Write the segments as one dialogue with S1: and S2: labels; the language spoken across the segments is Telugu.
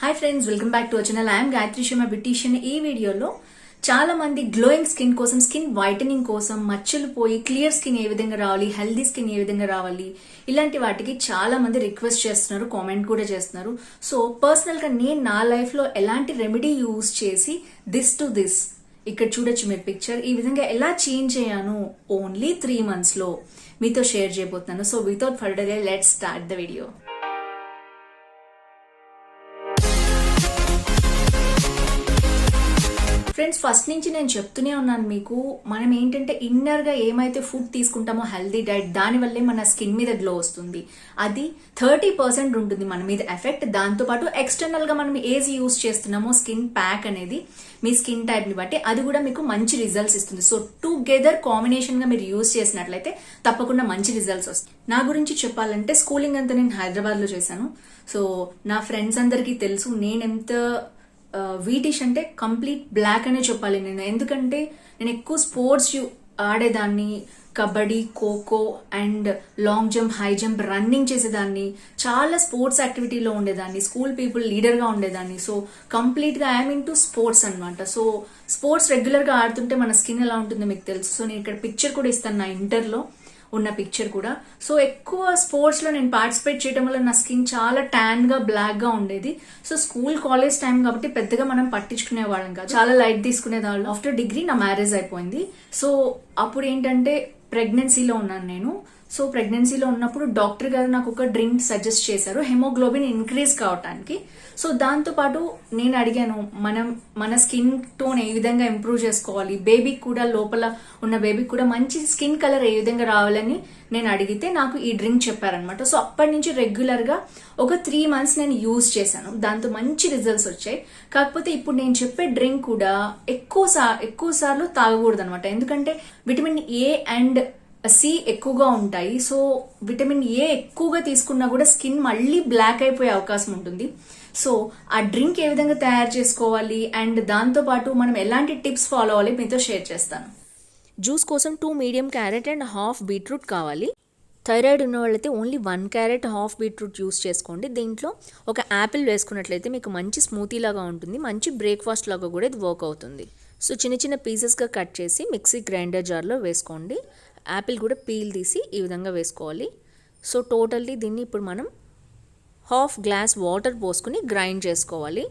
S1: Hi friends, welcome back to our channel. I'm Gayatri Sharma beautician. ఈ వీడియోలో చాలా మంది గ్లోయింగ్ స్కిన్ కోసం, స్కిన్ వైటనింగ్ కోసం, మచ్చలు పోయి క్లియర్ స్కిన్ ఏ విధంగా రావాలి, హెల్దీ స్కిన్ ఏ విధంగా రావాలి, ఇలాంటి వాటికి చాలా మంది రిక్వెస్ట్ చేస్తున్నారు, కామెంట్ కూడా చేస్తున్నారు. సో పర్సనల్ గా నేను నా లైఫ్ లో ఎలాంటి రెమెడీ యూజ్ చేసి దిస్ ఇక్కడ చూడొచ్చు మీరు పిక్చర్, ఈ విధంగా ఎలా చేంజ్ అయ్యాను ఓన్లీ 3 months లో మీతో షేర్ చేయబోతున్నాను. So without further day let's start the video. Friends, first నుంచి నేను చెప్తూనే ఉన్నాను మీకు, మనం ఏంటంటే ఇన్నర్ గా ఏమైతే ఫుడ్ తీసుకుంటామో హెల్దీ డైట్, దాని వల్లే మన స్కిన్ మీద గ్లో వస్తుంది. అది 30% ఉంటుంది మన మీద ఎఫెక్ట్. దాంతో పాటు ఎక్స్టర్నల్ గా మనం ఏది యూజ్ చేస్తున్నామో స్కిన్ ప్యాక్ అనేది మీ స్కిన్ టైప్ ని బట్టి అది కూడా మీకు మంచి రిజల్ట్స్ ఇస్తుంది. సో టుగెదర్ కాంబినేషన్ గా మీరు యూజ్ చేసినట్లయితే తప్పకుండా మంచి రిజల్ట్స్ వస్తాయి. నా గురించి చెప్పాలంటే స్కూలింగ్ అంతా నేను హైదరాబాద్ లో చేశాను. సో నా ఫ్రెండ్స్ అందరికీ తెలుసు నేనెంత వీటిష్ అంటే కంప్లీట్ బ్లాక్ అనే చెప్పాలి నేను. ఎందుకంటే నేను ఎక్కువ స్పోర్ట్స్ ఆడేదాన్ని, kabaddi, kho kho and long jump, high jump, running చేసేదాన్ని, చాలా స్పోర్ట్స్ యాక్టివిటీలో ఉండేదాన్ని, స్కూల్ పీపుల్ లీడర్ గా ఉండేదాన్ని. సో కంప్లీట్ గా ఐఎమ్ ఇన్ టు స్పోర్ట్స్ అనమాట. సో స్పోర్ట్స్ రెగ్యులర్ గా ఆడుతుంటే మన స్కిన్ ఎలా ఉంటుందో మీకు తెలుసు. సో నేను ఇక్కడ పిక్చర్ కూడా ఇస్తాను, నా ఇంటర్లో ఉన్న పిక్చర్ కూడా. సో ఎక్కువ స్పోర్ట్స్ లో నేను పార్టిసిపేట్ చేయడం వల్ల నా స్కిన్ చాలా ట్యాన్ గా, బ్లాక్ గా ఉండేది. సో స్కూల్ కాలేజ్ టైం కాబట్టి పెద్దగా మనం పట్టించుకునే వాళ్ళం కాదు, చాలా లైట్ తీసుకునేదాళ్ళు. ఆఫ్టర్ డిగ్రీ నా మ్యారేజ్ అయిపోయింది. సో అప్పుడు ఏంటంటే ప్రెగ్నెన్సీలో ఉన్నాను నేను. సో ప్రెగ్నెన్సీలో ఉన్నప్పుడు డాక్టర్ గారు నాకు ఒక డ్రింక్ సజెస్ట్ చేశారు, హెమోగ్లోబిన్ ఇంక్రీజ్ కావటానికి. సో దాంతో పాటు నేను అడిగాను, మన స్కిన్ టోన్ ఏ విధంగా ఇంప్రూవ్ చేసుకోవాలి, బేబీకి కూడా, లోపల ఉన్న బేబీకి కూడా మంచి స్కిన్ కలర్ ఏ విధంగా రావాలని నేను అడిగితే నాకు ఈ డ్రింక్ చెప్పారనమాట. సో అప్పటి నుంచి రెగ్యులర్ గా ఒక 3 months నేను యూజ్ చేశాను. దాంతో మంచి రిజల్ట్స్ వచ్చాయి. కాకపోతే ఇప్పుడు నేను చెప్పే డ్రింక్ కూడా ఎక్కువ సార్లు తాగకూడదు అనమాట. ఎందుకంటే విటమిన్ ఏ అండ్ సి ఎక్కువగా ఉంటాయి. సో విటమిన్ ఏ ఎక్కువగా తీసుకున్నా కూడా స్కిన్ మళ్ళీ బ్లాక్ అయిపోయే అవకాశం ఉంటుంది. సో ఆ డ్రింక్ ఏ విధంగా తయారు చేసుకోవాలి అండ్ దాంతో పాటు మనం ఎలాంటి టిప్స్ ఫాలో అవ్వాలి మీతో షేర్ చేస్తాను. జ్యూస్ కోసం 2 medium క్యారెట్ అండ్ 1/2 beetroot కావాలి. థైరాయిడ్ ఉన్న వాళ్ళైతే ఓన్లీ 1 carrot 1/2 beetroot యూస్ చేసుకోండి. దీంట్లో ఒక యాపిల్ వేసుకున్నట్లయితే మీకు మంచి స్మూతీ లాగా ఉంటుంది, మంచి బ్రేక్ఫాస్ట్ లాగా కూడా ఇది వర్క్ అవుతుంది. సో చిన్న చిన్న పీసెస్గా కట్ చేసి మిక్సీ గ్రైండర్ జార్లో వేసుకోండి. యాపిల్ కూడా పీల్ తీసి ఈ విధంగా వేసుకోవాలి. సో టోటల్లీ దీన్ని ఇప్పుడు మనం 1/2 glass వాటర్ పోసుకుని గ్రైండ్ చేసుకోవాలి.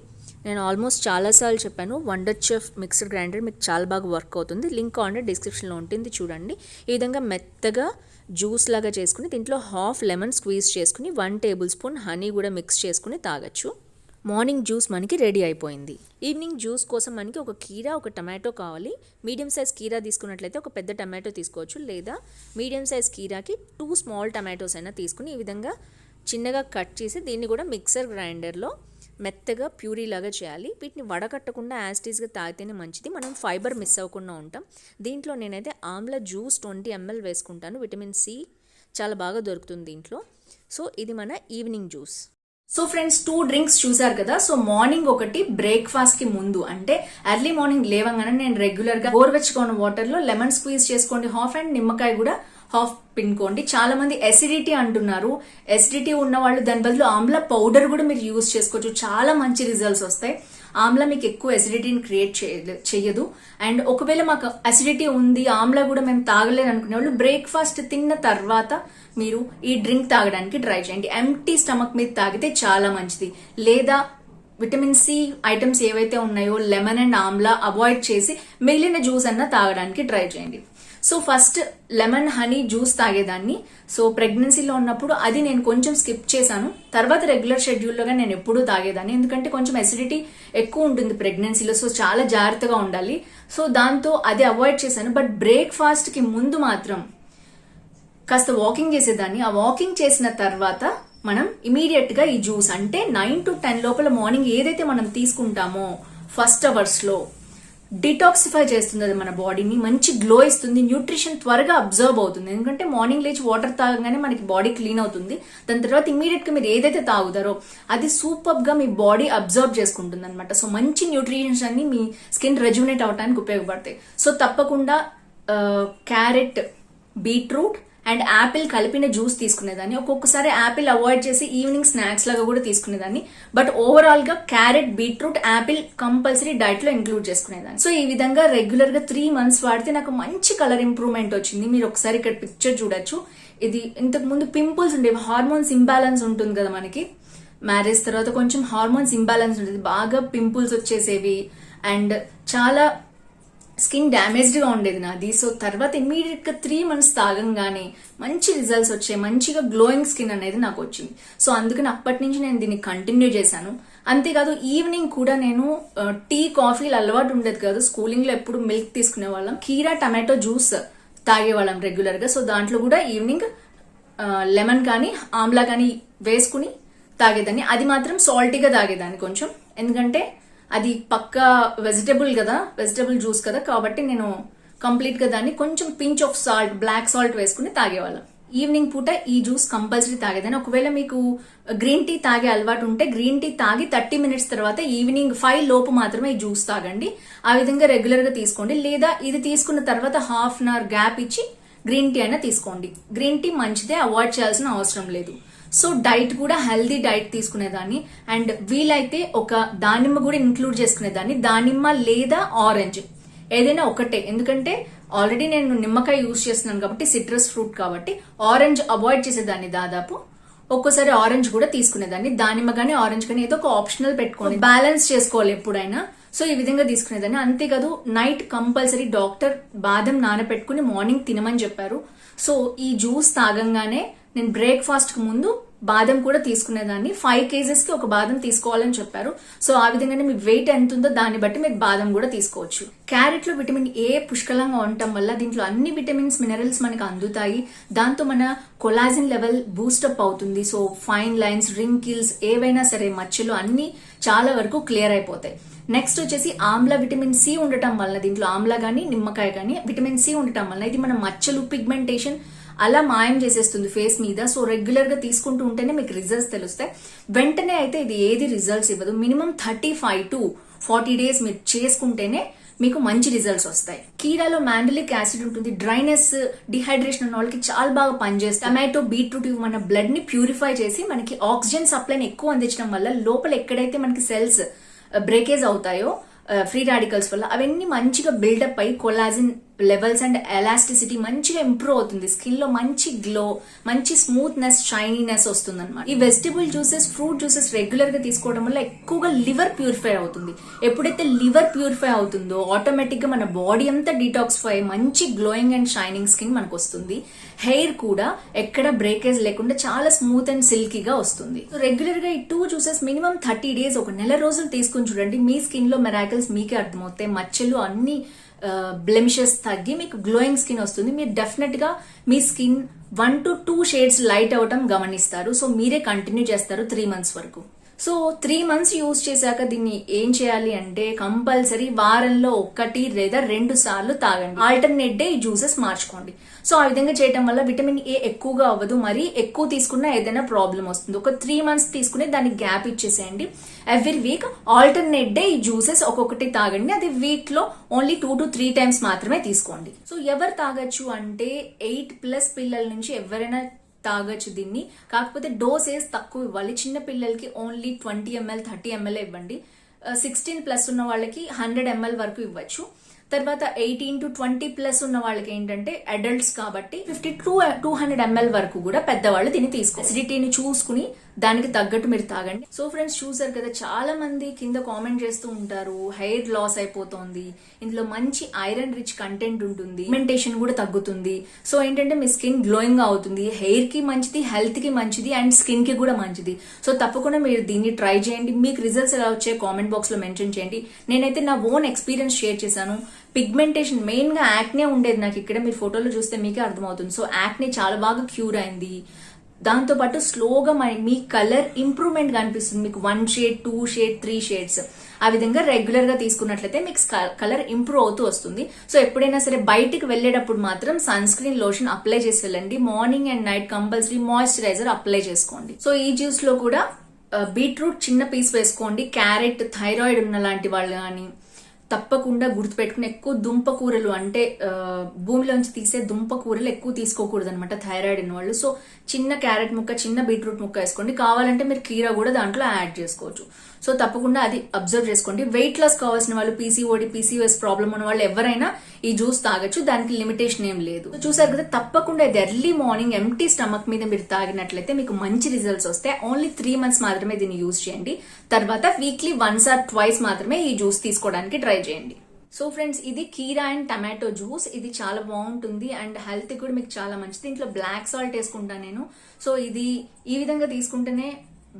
S1: నేను ఆల్మోస్ట్ చాలాసార్లు చెప్పాను, వండర్చెఫ్ మిక్సర్ గ్రైండర్ మీకు చాలా బాగా వర్క్ అవుతుంది. లింక్ ఆన్ డిస్క్రిప్షన్లో ఉంటుంది, చూడండి. ఈ విధంగా మెత్తగా జ్యూస్ లాగా చేసుకుని దీంట్లో 1/2 lemon స్క్వీజ్ చేసుకుని 1 tablespoon హనీ కూడా మిక్స్ చేసుకుని తాగొచ్చు. మార్నింగ్ జ్యూస్ మనకి రెడీ అయిపోయింది. ఈవినింగ్ జ్యూస్ కోసం మనకి ఒక కీరా, ఒక టమాటో కావాలి. మీడియం సైజ్ కీరా తీసుకున్నట్లయితే ఒక పెద్ద టమాటో తీసుకోవచ్చు, లేదా మీడియం సైజ్ కీరాకి 2 small tomatoes అయినా తీసుకుని ఈ విధంగా చిన్నగా కట్ చేసి దీన్ని కూడా మిక్సర్ గ్రైండర్లో మెత్తగా ప్యూరీ లాగా చేయాలి. వీటిని వడకట్టకుండా యాస్టీస్గా తాగితేనే మంచిది, మనం ఫైబర్ మిస్ అవ్వకుండా ఉంటాం. దీంట్లో నేనైతే ఆమ్లా జ్యూస్ 20 ml వేసుకుంటాను. విటమిన్ సి చాలా బాగా దొరుకుతుంది దీంట్లో. సో ఇది మన evening juice. So friends, 2 drinks చూసారు కదా. సో మార్నింగ్ ఒకటి బ్రేక్ఫాస్ట్ కి ముందు, అంటే ఎర్లీ మార్నింగ్ లేవగానే నేను రెగ్యులర్ గా గోరువెచ్చగా ఉన్న వాటర్ లో లెమన్ స్క్వీజ్ చేసుకోండి 1/2 అండ్ నిమ్మకాయ కూడా 1/2 పిండుకోండి. చాలా మంది ఎసిడిటీ అంటున్నారు. ఎసిడిటీ ఉన్న వాళ్ళు దాని బదులు ఆమ్లా పౌడర్ కూడా మీరు యూజ్ చేసుకోవచ్చు, చాలా మంచి రిజల్ట్స్ వస్తాయి. ఆమ్లా మీకు ఎక్కువ ఎసిడిటీని క్రియేట్ చేయదు. అండ్ ఒకవేళ మాకు అసిడిటీ ఉంది, ఆమ్లా కూడా మేము తాగలేదు అనుకునే వాళ్ళు బ్రేక్ఫాస్ట్ తిన్న తర్వాత మీరు ఈ డ్రింక్ తాగడానికి ట్రై చేయండి. ఎంటీ స్టమక్ మీద తాగితే చాలా మంచిది. లేదా విటమిన్ సి ఐటమ్స్ ఏవైతే ఉన్నాయో లెమన్ అండ్ ఆమ్లా అవాయిడ్ చేసి మిగిలిన జ్యూస్ అన్నా తాగడానికి ట్రై చేయండి. So first lemon honey juice తాగేదాన్ని. సో ప్రెగ్నెన్సీలో ఉన్నప్పుడు అది నేను కొంచెం స్కిప్ చేశాను. తర్వాత రెగ్యులర్ షెడ్యూల్లోగా నేను ఎప్పుడూ తాగేదాన్ని, ఎందుకంటే కొంచెం అసిడిటీ ఎక్కువ ఉంటుంది ప్రెగ్నెన్సీలో. సో చాలా జాగ్రత్తగా ఉండాలి. సో దాంతో అది అవాయిడ్ చేశాను. బట్ బ్రేక్ఫాస్ట్ కి ముందు మాత్రం కాస్త వాకింగ్ చేసేదాన్ని. ఆ వాకింగ్ చేసిన తర్వాత మనం ఇమీడియట్ గా ఈ జ్యూస్, అంటే 9 to 10 లోపల మార్నింగ్ ఏదైతే మనం తీసుకుంటామో ఫస్ట్ అవర్స్ లో డిటాక్సిఫై చేస్తుంది, అది మన బాడీని మంచి గ్లో ఇస్తుంది. న్యూట్రిషన్ త్వరగా అబ్జర్వ్ అవుతుంది, ఎందుకంటే మార్నింగ్ లేచి వాటర్ తాగగానే మనకి బాడీ క్లీన్ అవుతుంది. దాని తర్వాత ఇమీడియట్ గా మీరు ఏదైతే తాగుతారో అది సూపర్ గా మీ బాడీ అబ్జర్వ్ చేసుకుంటుంది అనమాట. సో మంచి న్యూట్రిషన్స్ అన్ని మీ స్కిన్ రెజ్యునేట్ అవడానికి ఉపయోగపడతాయి. సో తప్పకుండా క్యారెట్, బీట్రూట్ అండ్ యాపిల్ కలిపిన జ్యూస్ తీసుకునేదాన్ని. ఒక్కొక్కసారి యాపిల్ అవాయిడ్ చేసి ఈవినింగ్ స్నాక్స్ లాగా కూడా తీసుకునేదాన్ని. బట్ ఓవరాల్ గా carrot, beetroot, Apple compulsory diet లో ఇంక్లూడ్ చేసుకునేదాన్ని. సో ఈ విధంగా రెగ్యులర్ గా 3 months వాడితే నాకు మంచి కలర్ ఇంప్రూవ్మెంట్ వచ్చింది. మీరు ఒకసారి ఇక్కడ పిక్చర్ చూడొచ్చు. ఇది ఇంతకు ముందు పింపుల్స్ ఉండేవి, హార్మోన్స్ ఇంబ్యాలెన్స్ ఉంటుంది కదా మనకి, మ్యారేజ్ తర్వాత కొంచెం హార్మోన్స్ ఇంబ్యాలెన్స్ ఉండేది, బాగా పింపుల్స్ వచ్చేసేవి అండ్ చాలా స్కిన్ డ్యామేజ్డ్ గా ఉండేది నాది. సో తర్వాత ఇమీడియట్ గా 3 months తాగంగానే మంచి రిజల్ట్స్ వచ్చాయి, మంచిగా గ్లోయింగ్ స్కిన్ అనేది నాకు వచ్చింది. సో అందుకని అప్పటి నుంచి నేను దీన్ని కంటిన్యూ చేశాను. అంతేకాదు ఈవినింగ్ కూడా నేను టీ, కాఫీలు అలవాటు ఉండేది కాదు. స్కూలింగ్ లో ఎప్పుడు మిల్క్ తీసుకునే వాళ్ళం. కీరా టమాటో జ్యూస్ తాగేవాళ్ళం రెగ్యులర్ గా. సో దాంట్లో కూడా ఈవినింగ్ లెమన్ కానీ ఆమ్లా కానీ వేసుకుని తాగేదాన్ని. అది మాత్రం సాల్టీగా తాగేదాన్ని కొంచెం, ఎందుకంటే అది పక్కా వెజిటబుల్ కదా, వెజిటబుల్ జ్యూస్ కదా, కాబట్టి నేను కంప్లీట్ గా దాన్ని కొంచెం pinch of salt, black salt వేసుకుని తాగేవాళ్ళం. ఈవినింగ్ పూట ఈ జ్యూస్ కంపల్సరీ తాగేదాన్ని. ఒకవేళ మీకు గ్రీన్ టీ తాగే అలవాటు ఉంటే గ్రీన్ టీ తాగి 30 minutes తర్వాత ఈవినింగ్ 5 లోపు మాత్రమే ఈ జ్యూస్ తాగండి. ఆ విధంగా రెగ్యులర్ గా తీసుకోండి. లేదా ఇది తీసుకున్న తర్వాత ½ an hour గ్యాప్ ఇచ్చి గ్రీన్ టీ అయినా తీసుకోండి. గ్రీన్ టీ మంచిదే, అవాయిడ్ చేయాల్సిన అవసరం లేదు. సో డైట్ కూడా హెల్దీ డైట్ తీసుకునేదాన్ని. అండ్ వీలైతే ఒక దానిమ్మ కూడా ఇంక్లూడ్ చేసుకునేదాన్ని. దానిమ్మ లేదా ఆరెంజ్ ఏదైనా ఒకటే, ఎందుకంటే ఆల్రెడీ నేను నిమ్మకాయ యూజ్ చేస్తున్నాను కాబట్టి, సిట్రస్ ఫ్రూట్ కాబట్టి ఆరెంజ్ అవాయిడ్ చేసేదాన్ని దాదాపు. ఒక్కోసారి ఆరెంజ్ కూడా తీసుకునేదాన్ని. దానిమ్మ కానీ ఆరెంజ్ కానీ ఏదో ఒక ఆప్షనల్ పెట్టుకోండి, బ్యాలెన్స్ చేసుకోవాలి ఎప్పుడైనా. సో ఈ విధంగా తీసుకునేదాన్ని. అంతేకాదు నైట్ కంపల్సరీ డాక్టర్ బాదం నానబెట్టుకుని మార్నింగ్ తినమని చెప్పారు. సో ఈ జ్యూస్ తాగంగానే నేను బ్రేక్ఫాస్ట్ కు ముందు బాదం కూడా తీసుకునేదాన్ని. 5 kgs కి ఒక బాదం తీసుకోవాలని చెప్పారు. సో ఆ విధంగానే మీ వెయిట్ ఎంత ఉందో దాన్ని బట్టి మీరు బాదం కూడా తీసుకోవచ్చు. క్యారెట్ లో విటమిన్ ఏ పుష్కలంగా ఉండటం వల్ల దీంట్లో అన్ని విటమిన్స్, మినరల్స్ మనకు అందుతాయి. దాంతో మన కొలాజిన్ లెవెల్ బూస్టప్ అవుతుంది. సో ఫైన్ లైన్స్, రింకిల్స్ ఏవైనా సరే మచ్చలు అన్ని చాలా వరకు క్లియర్ అయిపోతాయి. నెక్స్ట్ వచ్చేసి ఆమ్లా, విటమిన్ సి ఉండటం వల్ల, దీంట్లో ఆమ్లా గానీ నిమ్మకాయ గానీ విటమిన్ సి ఉండటం వల్ల ఇది మన మచ్చలు, పిగ్మెంటేషన్ అలా మాయం చేసేస్తుంది ఫేస్ మీద. సో రెగ్యులర్ గా తీసుకుంటూ ఉంటేనే మీకు రిజల్ట్స్ తెలుస్తాయి. వెంటనే అయితే ఇది ఏది రిజల్ట్స్ ఇవ్వదు. మినిమం 35 to 40 days మీరు చేసుకుంటేనే మీకు మంచి రిజల్ట్స్ వస్తాయి. కీరాలో మాండలిక్ యాసిడ్ ఉంటుంది. డ్రైనెస్, డిహైడ్రేషన్ ఉన్న వాళ్ళకి చాలా బాగా పనిచేస్తాయి. టమాటో, బీట్రూట్ ఇవి మన బ్లడ్ ని ప్యూరిఫై చేసి మనకి ఆక్సిజన్ సప్లైని ఎక్కువ అందించడం వల్ల లోపల ఎక్కడైతే మనకి సెల్స్ బ్రేకేజ్ అవుతాయో ఫ్రీ రాడికల్స్ వల్ల అవన్నీ మంచిగా బిల్డప్ అయ్యి కొలాజిన్ లెవెల్స్ అండ్ ఎలాస్టిసిటీ మంచిగా ఇంప్రూవ్ అవుతుంది. స్కిన్ లో మంచి గ్లో, మంచి స్మూత్నెస్, షైనీనెస్ వస్తుంది అనమాట. ఈ vegetable juices, fruit juices regular గా తీసుకోవడం వల్ల ఎక్కువగా లివర్ ప్యూరిఫై అవుతుంది. ఎప్పుడైతే లివర్ ప్యూరిఫై అవుతుందో ఆటోమేటిక్ గా మన బాడీ అంతా డీటాక్సిఫై అయ్యి మంచి గ్లోయింగ్ అండ్ షైనింగ్ స్కిన్ మనకు వస్తుంది. హెయిర్ కూడా ఎక్కడ బ్రేకేజ్ లేకుండా చాలా స్మూత్ అండ్ సిల్కీగా వస్తుంది. సో రెగ్యులర్ గా ఈ 2 జ్యూసెస్ మినిమం 30 days, ఒక నెల రోజులు తీసుకుని చూడండి. మీ స్కిన్ లో మెరాకిల్స్ మీకే అర్థమవుతాయి. మచ్చలు అన్ని బ్లెమిషెస్ తగ్గి మీకు గ్లోయింగ్ స్కిన్ వస్తుంది. మీరు డెఫినెట్ గా మీ స్కిన్ 1 to 2 shades లైట్ అవటం గమనిస్తారు. సో మీరే కంటిన్యూ చేస్తారు 3 months వరకు. సో 3 months యూజ్ చేశాక దీన్ని ఏం చేయాలి అంటే కంపల్సరీ వారంలో 1 లేదా 2 సార్లు తాగండి. ఆల్టర్నేట్ డే ఈ జ్యూసెస్ మార్చుకోండి. సో ఆ విధంగా చేయడం వల్ల విటమిన్ ఏ ఎక్కువగా అవ్వదు. మరి ఎక్కువ తీసుకున్నా ఏదైనా ప్రాబ్లం వస్తుంది. ఒక 3 months తీసుకుని దానికి గ్యాప్ ఇచ్చేసేయండి. ఎవ్రీ వీక్ ఆల్టర్నేట్ డే ఈ జ్యూసెస్ ఒక్కొక్కటి తాగండి. అది వీక్ లో ఓన్లీ 2 to 3 times మాత్రమే తీసుకోండి. సో ఎవరు తాగొచ్చు అంటే 8+ పిల్లల నుంచి ఎవరైనా తాగొచ్చు దీన్ని. కాకపోతే డోసేజ్ తక్కువ ఇవ్వాలి. చిన్న పిల్లలకి ఓన్లీ 20 ml 30 ml ఇవ్వండి. 16+ ఉన్న వాళ్ళకి 100 ml వరకు ఇవ్వచ్చు. తర్వాత 18 to 20+ ఉన్న వాళ్ళకి ఏంటంటే అడల్ట్స్ కాబట్టి 50 to 200 ml వరకు కూడా పెద్దవాళ్ళు దీన్ని తీసుకోవాలి. అసిడిటీని చూసుకుని దానికి తగ్గట్టు మీరు తాగండి. సో ఫ్రెండ్స్ చూసారు కదా, చాలా మంది కింద కామెంట్ చేస్తూ ఉంటారు హెయిర్ లాస్ అయిపోతుంది, ఇందులో మంచి ఐరన్ రిచ్ కంటెంట్ ఉంటుంది, పిగ్మెంటేషన్ కూడా తగ్గుతుంది. సో ఏంటంటే మీ స్కిన్ గ్లోయింగ్ గా అవుతుంది. హెయిర్ కి మంచిది, హెల్త్ కి మంచిది అండ్ స్కిన్ కి కూడా మంచిది. సో తప్పకుండా మీరు దీన్ని ట్రై చేయండి. మీకు రిజల్ట్స్ ఎలా వచ్చాయో కామెంట్ బాక్స్ లో మెన్షన్ చేయండి. నేనైతే నా ఓన్ ఎక్స్పీరియన్స్ షేర్ చేశాను. పిగ్మెంటేషన్ మెయిన్ గా యాక్నే ఉండేది నాకు. ఇక్కడ మీరు ఫోటోలో చూస్తే మీకే అర్థమవుతుంది. సో యాక్నే చాలా బాగా క్యూర్ అయింది. దాంతో పాటు స్లోగా మీ కలర్ ఇంప్రూవ్మెంట్ కనిపిస్తుంది. మీకు 1 shade 2 shade 3 shades ఆ విధంగా రెగ్యులర్ గా తీసుకున్నట్లయితే మీకు కలర్ ఇంప్రూవ్ అవుతూ వస్తుంది. సో ఎప్పుడైనా సరే బయటికి వెళ్లేటప్పుడు మాత్రం సన్ స్క్రీన్ లోషన్ అప్లై చేసి వెళ్ళండి. Morning and night compulsory moisturiser apply చేసుకోండి. సో ఈ జ్యూస్ లో కూడా బీట్రూట్ చిన్న పీస్ వేసుకోండి. క్యారెట్, థైరాయిడ్ ఉన్న లాంటి వాళ్ళు కానీ, తప్పకుండా గుర్తుపెట్టుకుని ఎక్కువ దుంప కూరలు అంటే భూమిలోంచి తీసే దుంప కూరలు ఎక్కువ తీసుకోకూడదు అనమాట థైరాయిడ్ ఉన్న వాళ్ళు. సో చిన్న క్యారెట్ ముక్క, చిన్న బీట్రూట్ ముక్క వేసుకోండి. కావాలంటే మీరు కీరా కూడా దాంట్లో యాడ్ చేసుకోవచ్చు. సో తప్పకుండా అది అబ్జర్వ్ చేసుకోండి. వెయిట్ లాస్ కావాల్సిన వాళ్ళు, పీసీఓడి, పీసీఓఎస్ ప్రాబ్లం ఉన్న వాళ్ళు ఎవరైనా ఈ జ్యూస్ తాగొచ్చు. దానికి లిమిటేషన్ ఏం లేదు. చూసారు కదా, తప్పకుండా ఇది ఎర్లీ మార్నింగ్ ఎంప్టీ స్టమక్ మీద మీరు తాగినట్లయితే మీకు మంచి రిజల్ట్స్ వస్తాయి. ఓన్లీ 3 months మాత్రమే దీన్ని యూజ్ చేయండి. తర్వాత వీక్లీ 1 or 2 మాత్రమే ఈ జ్యూస్ తీసుకోవడానికి ట్రై చేయండి. సో ఫ్రెండ్స్, ఇది కీరా అండ్ టమాటో జ్యూస్. ఇది చాలా బాగుంటుంది అండ్ హెల్త్ కూడా మీకు చాలా మంచిది. దీంట్లో బ్లాక్ సాల్ట్ వేసుకుంటాను నేను. సో ఇది ఈ విధంగా తీసుకుంటేనే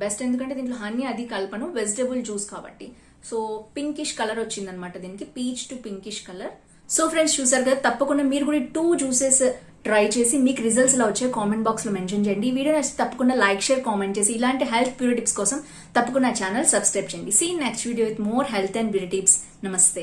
S1: బెస్ట్, ఎందుకంటే దీంట్లో హనీ అది కలపను, వెజిటబుల్ జ్యూస్ కాబట్టి. సో పింకిష్ కలర్ వచ్చిందనమాట దీనికి, peach to pinkish colour. So friends, చూసారు కదా, తప్పకుండా మీరు కూడా 2 జ్యూసెస్ ట్రై చేసి మీకు రిజల్ట్స్ ఎలా వచ్చాయో కామెంట్ బాక్స్ లో మెన్షన్ చేయండి. ఈ వీడియో నచ్చితే తప్పకుండా లైక్, షేర్, కామెంట్ చేసి ఇలాంటి హెల్త్ బ్యూటీ టిప్స్ కోసం తప్పకుండా ఛానల్ సబ్స్క్రైబ్ చేయండి. See next video with more health and beauty tips. నమస్తే.